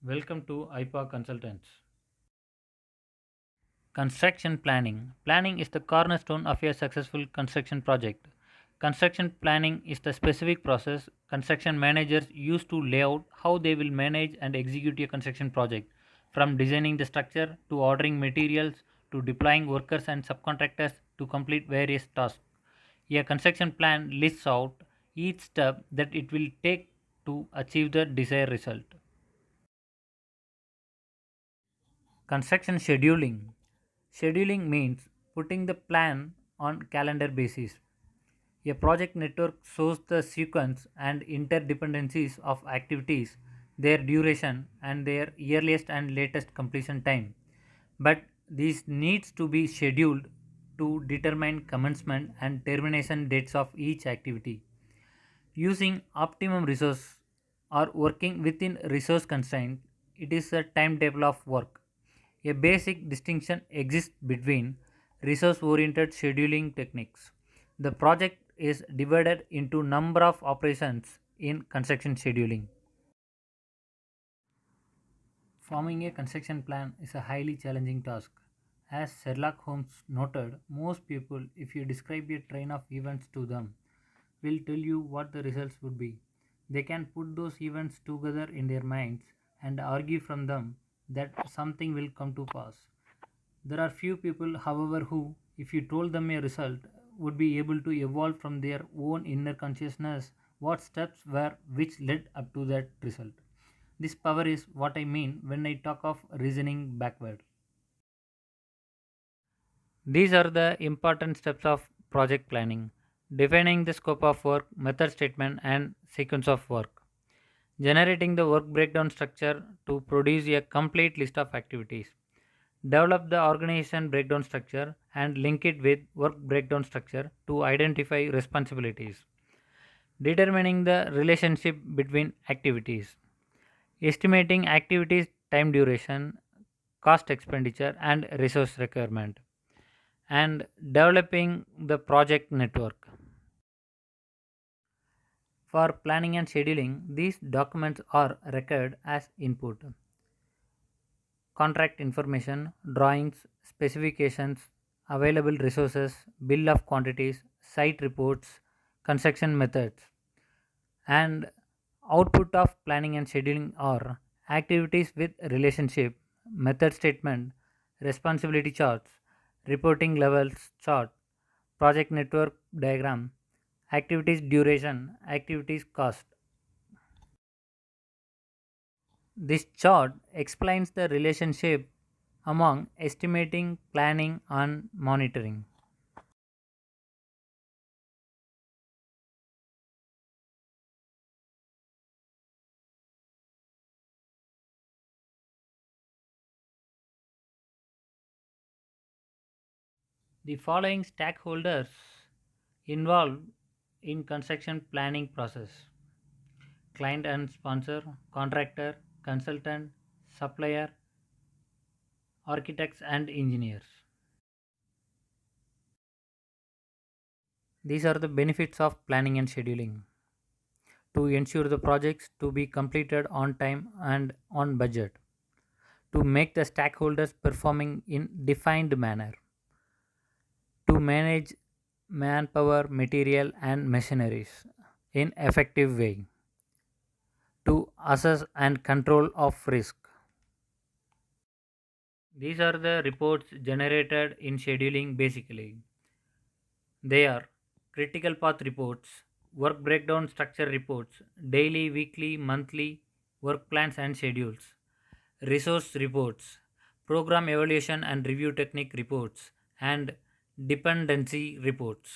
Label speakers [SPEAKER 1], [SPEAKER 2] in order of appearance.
[SPEAKER 1] Welcome to IPA Consultants. Construction planning. Planning is the cornerstone of a successful construction project. Construction planning is the specific process construction managers use to lay out how they will manage and execute a construction project, from designing the structure to ordering materials to deploying workers and subcontractors to complete various tasks. A construction plan lists out each step that it will take to achieve the desired result. Construction scheduling. Scheduling means putting the plan on calendar basis. A project network shows the sequence and interdependencies of activities, their duration, and their earliest and latest completion time. But this needs to be scheduled to determine commencement and termination dates of each activity. Using optimum resource or working within resource constraint, it is a timetable of work. A basic distinction exists between resource oriented scheduling techniques. The project is divided into number of operations in construction scheduling. Forming a construction plan is a highly challenging task. As Sherlock Holmes noted, most people, if you describe a train of events to them, will tell you what the results would be. They can put those events together in their minds and argue from them that something will come to pass. There are few people, however, who, if you told them a result, would be able to evolve from their own inner consciousness what steps were which led up to that result. This power is what I mean when I talk of reasoning backward. These are the important steps of project planning: defining the scope of work, method statement, and sequence of work, generating the work breakdown structure to produce a complete list of activities, develop the organization breakdown structure and link it with work breakdown structure to identify responsibilities, determining the relationship between activities, estimating activities time duration, cost expenditure, and resource requirement, and developing the project network. For planning and scheduling, these documents are recorded as input: contract information, drawings, specifications, available resources, bill of quantities, site reports, construction methods, and output of planning and scheduling are activities with relationship, method statement, responsibility charts, reporting levels chart, project network diagram, activities duration, activities cost. This chart explains the relationship among estimating, planning, and monitoring. The following stakeholders involved in construction planning process: client and sponsor, contractor, consultant, supplier, architects and engineers. These are the benefits of planning and scheduling: to ensure the projects to be completed on time and on budget, to make the stakeholders performing in defined manner, to manage manpower, material and machineries in effective way, to assess and control of risk. These are the reports generated in scheduling basically. They are critical path reports, work breakdown structure reports, daily, weekly, monthly work plans and schedules, resource reports, program evaluation and review technique reports, and dependency reports.